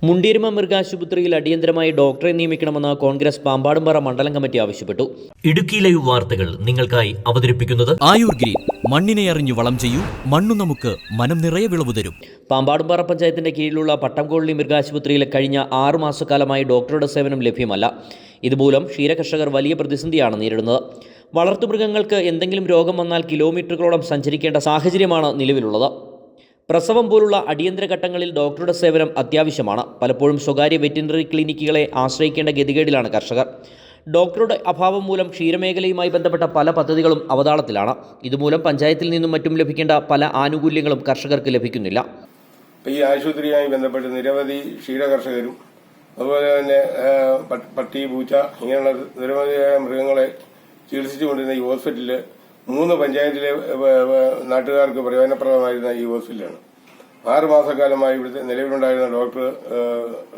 മുണ്ടിയരുമ മൃഗാശുപത്രിയിൽ അടിയന്തരമായി ഡോക്ടറെ നിയമിക്കണമെന്ന് കോൺഗ്രസ് പാമ്പാടുംപാറ മണ്ഡലം കമ്മിറ്റി ആവശ്യപ്പെട്ടു. ഇടുക്കി ലൈവ് വാർത്തകൾ നിങ്ങൾക്കായി അവതരിപ്പിക്കുന്നത് ആയുർ ഗ്രീൻ. മണ്ണിനെ അറിഞ്ഞു വളം ചെയ്യൂ, മണ്ണു നമുക്ക് മനം നിറയെ വിളവ് തരും. പാമ്പാടുംപാറ പഞ്ചായത്തിന്റെ കീഴിലുള്ള പട്ടംകോളനി മൃഗാശുപത്രിയിൽ കഴിഞ്ഞ 6 മാസക്കാലമായി ഡോക്ടറുടെ സേവനം ലഭ്യമല്ല. ഇതുമൂലം ക്ഷീരകർഷകർ വലിയ പ്രതിസന്ധിയാണ് നേരിടുന്നത്. വളർത്തുമൃഗങ്ങൾക്ക് എന്തെങ്കിലും രോഗം വന്നാൽ കിലോമീറ്ററുകളോളം സഞ്ചരിക്കേണ്ട സാഹചര്യമാണ് നിലവിലുള്ളത്. പ്രസവം പോലുള്ള അടിയന്തര ഘട്ടങ്ങളിൽ ഡോക്ടറുടെ സേവനം അത്യാവശ്യമാണ്. പലപ്പോഴും സ്വകാര്യ വെറ്റിനറി ക്ലിനിക്കുകളെ ആശ്രയിക്കേണ്ട ഗതികേടിലാണ് കർഷകർ. ഡോക്ടറുടെ അഭാവം മൂലം ക്ഷീരമേഖലയുമായി ബന്ധപ്പെട്ട പല പദ്ധതികളും അവതാളത്തിലാണ്. ഇതുമൂലം പഞ്ചായത്തിൽ നിന്നും മറ്റും ലഭിക്കേണ്ട പല ആനുകൂല്യങ്ങളും കർഷകർക്ക് ലഭിക്കുന്നില്ല. ഈ ആശുപത്രിയുമായി ബന്ധപ്പെട്ട് നിരവധി ക്ഷീരകർഷകരും അതുപോലെ തന്നെ പട്ടി, പൂച്ച ഇങ്ങനെയുള്ള നിരവധിയായ മൃഗങ്ങളെ ചികിത്സിച്ചുകൊണ്ടിരുന്ന ഈ ഹോസ്പിറ്റലിൽ 3 പഞ്ചായത്തിലെ നാട്ടുകാർക്ക് പ്രയോജനപ്രദമായിരുന്ന ഈ ഹോസ്പിറ്റലാണ്. 6 മാസക്കാലമായി ഇവിടുത്തെ നിലവിലുണ്ടായിരുന്ന ഡോക്ടർ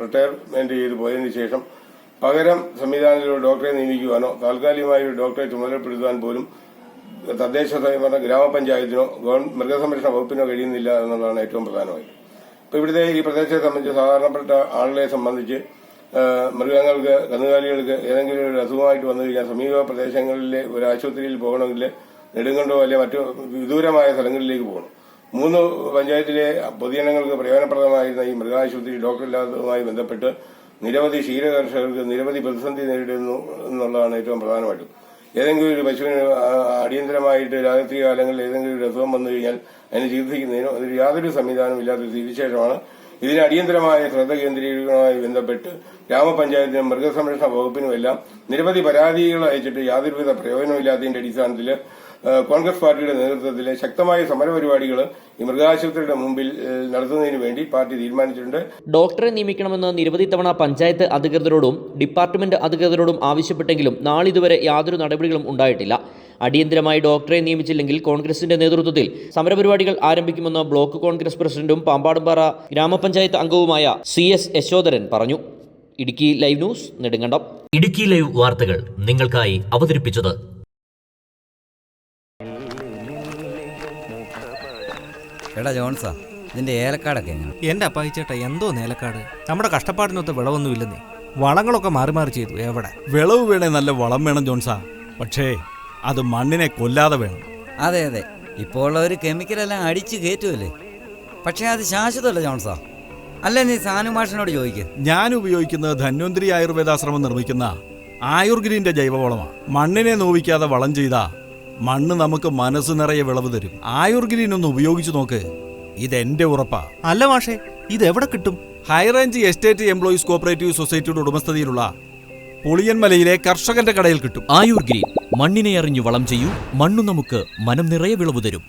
റിട്ടയർമെന്റ് ചെയ്തു പോയതിനു ശേഷം പകരം സംവിധാനത്തിലൂടെ ഡോക്ടറെ നിയമിക്കുവാനോ താൽക്കാലികമായി ഒരു ഡോക്ടറെ ചുമതലപ്പെടുത്തുവാൻ പോലും തദ്ദേശ സ്വയംഭരണ ഗ്രാമപഞ്ചായത്തിനോ മൃഗസംരക്ഷണ വകുപ്പിനോ കഴിയുന്നില്ല എന്നുള്ളതാണ് ഏറ്റവും പ്രധാനമായി. ഇപ്പൊ ഇവിടുത്തെ ഈ പ്രദേശത്തെ സംബന്ധിച്ച് സാധാരണപ്പെട്ട ആളുകളെ സംബന്ധിച്ച് മൃഗങ്ങൾക്ക്, കന്നുകാലികൾക്ക് ഏതെങ്കിലും ഒരു അസുഖമായിട്ട് വന്നു കഴിഞ്ഞാൽ സമീപ പ്രദേശങ്ങളിലെ ഒരു ആശുപത്രിയിൽ പോകണമെങ്കിൽ നെടുങ്കണ്ടോ അല്ലെങ്കിൽ മറ്റു വിദൂരമായ സ്ഥലങ്ങളിലേക്ക് പോകണം. 3 പഞ്ചായത്തിലെ പൊതുജനങ്ങൾക്ക് പ്രയോജനപ്രദമായിരുന്ന ഈ മൃഗാശുപത്രി ഡോക്ടറില്ലാത്തതുമായി ബന്ധപ്പെട്ട് നിരവധി ക്ഷീരകർഷകർക്ക് നിരവധി പ്രതിസന്ധി നേരിടുന്നു എന്നുള്ളതാണ് ഏറ്റവും പ്രധാനമായിട്ടും. ഏതെങ്കിലും ഒരു പശുവിന് അടിയന്തരമായിട്ട് രാത്രി കാലങ്ങളിൽ ഏതെങ്കിലും ഒരു അസുഖം വന്നു കഴിഞ്ഞാൽ അതിന് ചികിത്സിക്കുന്നതിനോ അതിന് യാതൊരു സംവിധാനവും ഇല്ലാത്ത സ്ഥിതിവിശേഷമാണ്. ഇതിന് അടിയന്തരമായ ശ്രദ്ധ കേന്ദ്രീകരണവുമായി ബന്ധപ്പെട്ട് ഗ്രാമപഞ്ചായത്തിനും മൃഗസംരക്ഷണ വകുപ്പിനുമെല്ലാം നിരവധി പരാതികൾ അയച്ചിട്ട് യാതൊരുവിധ പ്രയോജനമില്ലാത്തതിന്റെ അടിസ്ഥാനത്തിൽ കോൺഗ്രസ് പാർട്ടിയുടെ നേതൃത്വത്തിൽ ശക്തമായ സമരപരിപാടികൾ ഈ മൃഗാശുപത്രിയുടെ മുമ്പിൽ നടത്തുന്നതിന് വേണ്ടി പാർട്ടി തീരുമാനിച്ചിട്ടുണ്ട്. ഡോക്ടറെ നിയമിക്കണമെന്ന് നിരവധി തവണ പഞ്ചായത്ത് അധികൃതരോടും ഡിപ്പാർട്ട്മെന്റ് അധികൃതരോടും ആവശ്യപ്പെട്ടെങ്കിലും നാളിതുവരെ യാതൊരു നടപടികളും ഉണ്ടായിട്ടില്ല. അടിയന്തരമായി ഡോക്ടറെ നിയമിച്ചില്ലെങ്കിൽ കോൺഗ്രസിന്റെ നേതൃത്വത്തിൽ സമരപരിപാടികൾ ആരംഭിക്കുമെന്ന് ബ്ലോക്ക് കോൺഗ്രസ് പ്രസിഡന്റും പാമ്പാടുംപാറ ഗ്രാമപഞ്ചായത്ത് അംഗവുമായ CS യശോധരൻ പറഞ്ഞു. Idukki live news, Nedumkandam. Idukki live വാർത്തകൾ നിങ്ങൾക്കായി അവതരിപ്പിച്ചത് എടാ ജോൺസാ, ഇതിന്റെ ഏലക്കാടൊക്കെ എങ്ങനെ? എന്റെ അപ്പായിച്ചേട്ടാ, എന്തോ ഏലക്കാട്? നമ്മുടെ കഷ്ടപ്പാടിനൊത്ത് വിളവൊന്നുമില്ലെന്നേ. വളങ്ങളൊക്കെ മാറി മാറി ചെയ്തു. എവിടെ വിളവ് വേണേ നല്ല വളം വേണം ജോൺസാ, പക്ഷേ അത് മണ്ണിനെ കൊല്ലാതെ വേണം. അതെ അതെ, ഇപ്പോൾ ഉള്ളവർ കെമിക്കലെല്ലാം അടിച്ച് കയറ്റുമല്ലേ. പക്ഷേ അത് ശാശ്വതമല്ല ജോൺസാ. അല്ല, നീ സാനുമാഷിനോട് ചോദിക്ക്. ഞാൻ ഉപയോഗിക്കുന്നത് ധന്വന്തരി ആയുർവേദാശ്രമം നിർമ്മിക്കുന്ന ആയുർഗ്രീന്റെ ജൈവവളമാണ്. മണ്ണിനെ നോവിക്കാതെ വളം ചെയ്താ മണ്ണ് നമുക്ക് മനസ്സ് നിറയെ വിളവ് തരും. ആയുർഗ്രീൻ ഒന്ന് ഉപയോഗിച്ചു നോക്ക്, ഇതെന്റെ ഉറപ്പാ. അല്ല മാഷേ, ഇതെവിടെ കിട്ടും? ഹൈറേഞ്ച് എസ്റ്റേറ്റ് എംപ്ലോയീസ് കോപ്പറേറ്റീവ് സൊസൈറ്റിയുടെ ഉടമസ്ഥതയിലുള്ള പുളിയൻമലയിലെ കർഷകന്റെ കടയിൽ കിട്ടും. ആയുർ ഗ്രീൻ. മണ്ണിനെ അറിഞ്ഞു വളം ചെയ്യൂ, മണ്ണു നമുക്ക് മനം നിറയെ വിളവ് തരും.